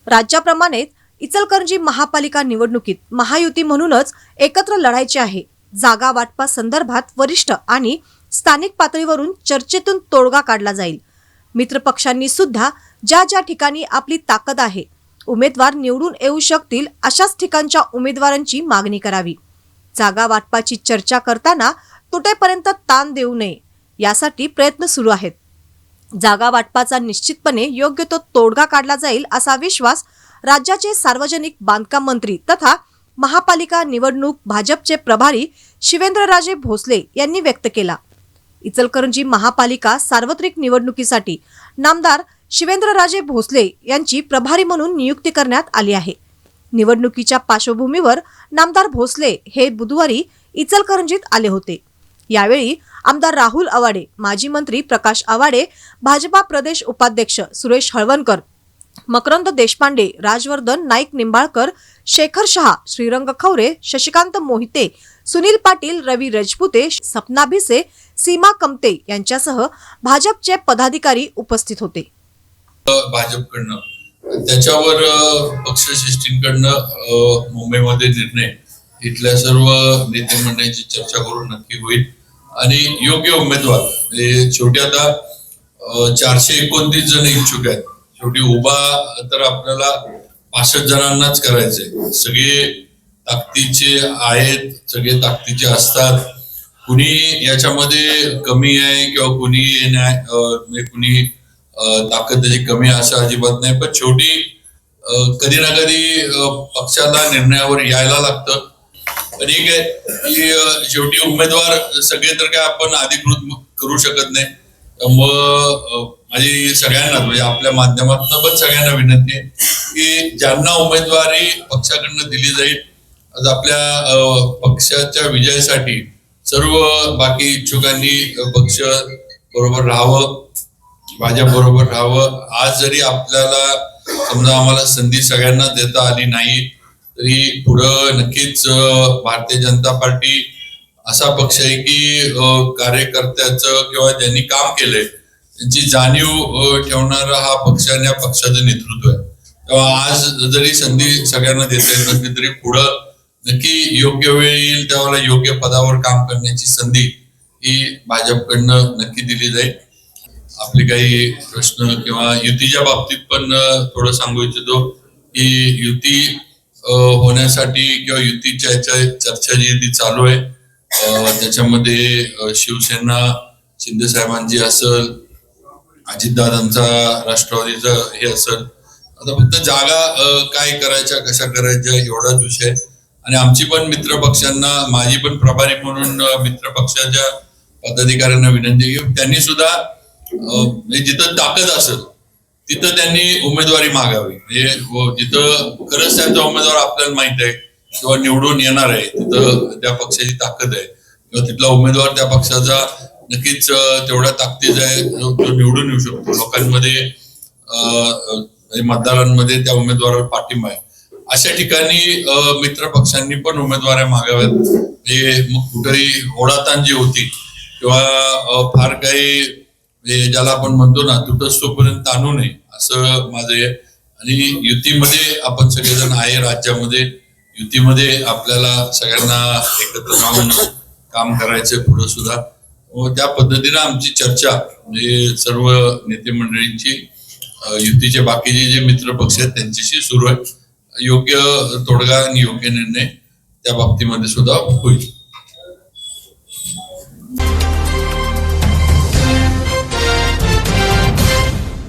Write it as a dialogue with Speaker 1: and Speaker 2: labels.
Speaker 1: राज्याप्रमाणे इचलकरंजी महापालिका निवडणुकीत महायुती म्हणूनच एकत्र लढायचे आहे। जागा वाटपा संदर्भात वरिष्ठ आणि स्थानिक पातळीवरून चर्चेतून तोडगा काढला जाईल। मित्र पक्षांनी सुद्धा ज्या ठिकाणी आपली ताकद आहे, उमेदवार निवडून येऊ शकतील अशाच ठिकाणच्या उमेदवारांची मागणी करावी। जागा वाटपाची चर्चा करताना तुटेपर्यंत ताण देऊ नये यासाठी प्रयत्न सुरू आहेत। जागा वाटपाचा निश्चितपणे योग्य तो तोडगा काढला जाईल असा विश्वास राज्याचे सार्वजनिक बांधकाम मंत्री तथा महापालिका निवडणूक भाजपचे प्रभारी शिवेंद्रराजे भोसले यांनी व्यक्त केला। इचलकरंजी महापालिका सार्वत्रिक निवडणुकीसाठी नामदार शिवेंद्रराजे भोसले यांची प्रभारी म्हणून नियुक्ती करण्यात आली आहे। निवडणुकीच्या पार्श्वभूमीवर नामदार भोसले हे बुधवारी इचलकरंजीत आले होते। यावेळी आमदार राहुल आवाडे, माजी मंत्री प्रकाश आवाडे, भाजपा प्रदेश उपाध्यक्ष सुरेश हळवणकर, मकरंद देशपांडे, राजवर्धन नाईक निंबाळकर, शेखर शहा, श्रीरंग खवरे, शशिकांत मोहिते, सुनील पाटील, रवी राजपुते, सपना भिसे, सीमा कमते यांच्यासह भाजपचे पदाधिकारी उपस्थित होते।
Speaker 2: भाजपकडनं त्याच्यावर पक्षश्रेष्ठींकडनं मुंबईमध्ये निर्णय इथल्या सर्व नेते मंडळींची चर्चा करून नक्की होईल आणि योग्य उमेदवार म्हणजे शेवटी आता 429 जण इच्छुक आहेत। शेवटी उभा तर आपल्याला 65 जणांनाच करायचंय। सगळे ताकदीचे आहेत, सगळे ताकदीचे असतात। कुणी याच्यामध्ये कमी आहे किंवा कुणी नाही, कुणी ताकद त्याची कमी असं अजिबात नाही, पण शेवटी कधी ना कधी पक्षाला निर्णयावर यायला लागतं। पण एक आहे की शेवटी उमेदवार सगळे तर काय आपण अधिकृत करू शकत नाही। त्यामुळं माझी सगळ्यांना म्हणजे आपल्या माध्यमातून पण सगळ्यांना विनंती आहे की ज्यांना उमेदवारी पक्षाकडनं दिली जाईल, आज आपल्या पक्षाच्या विजयासाठी सर्व बाकी इच्छुकांनी पक्ष बरोबर राहावं, भाजप बरोबर राहावं। आज जरी आपल्याला समजा आम्हाला संधी सगळ्यांना देता आली नाही तरी पुढं नक्कीच भारतीय जनता पार्टी असा पक्ष आहे की कार्यकर्त्याचं किंवा ज्यांनी काम केलंय त्यांची जाणीव ठेवणारा हा पक्ष आणि या पक्षाचं नेतृत्व आहे। तेव्हा आज जरी संधी सगळ्यांना देता येत नसली तरी पुढं नक्की योग्य वेळ येईल त्यावेळेला योग्य पदावर काम करण्याची संधी ही भाजपकडनं नक्की दिली जाईल। आपले काही प्रश्न किंवा युतीच्या बाबतीत पण थोडं सांगू इच्छितो की युती होण्यासाठी किंवा युतीच्या चर्चा जी ती चालू आहे, त्याच्यामध्ये शिवसेना शिंदे साहेबांची असेल, अजितदादांचा राष्ट्रवादीचा हे असेल। आता फक्त जागा काय करायच्या कशा करायच्या एवढाच विषय आणि आमची पण मित्र पक्षांना, माझी पण प्रभारी म्हणून मित्र पक्षाच्या पदाधिकाऱ्यांना विनंती की त्यांनी सुद्धा जिथं ताकद असेल तिथं त्यांनी उमेदवारी मागावी। म्हणजे जिथं खरंच त्यांचा उमेदवार आपल्याला माहित आहे किंवा निवडून येणार आहे, तिथं त्या पक्षाची ताकद आहे किंवा तिथला उमेदवार त्या पक्षाचा नक्कीच तेवढ्या ताकदीचा आहे जो निवडून येऊ शकतो। लोकांमध्ये मतदारांमध्ये त्या उमेदवारावर पाठिंबा आहे। अशा ठिकाणी मित्र पक्षांनी पण उमेदवाऱ्या मागाव्यात। हे मग कुठेही ओढाताण जी होती किंवा फार काही ज्याला आपण म्हणतो ना तुटस्तोपर्यंत ताणू नये असं माझं आहे। आणि युतीमध्ये आपण सगळेजण आहे, राज्यामध्ये युतीमध्ये आपल्याला सगळ्यांना एकत्र राहून काम करायचंय पुढे सुद्धा। त्या पद्धतीनं आमची चर्चा म्हणजे सर्व नेते मंडळींची युतीचे बाकीचे जे मित्र पक्ष आहेत त्यांच्याशी सुरू आहे। योग्य तोडगा आणि योग्य निर्णय त्या बाबतीमध्ये सुद्धा होईल।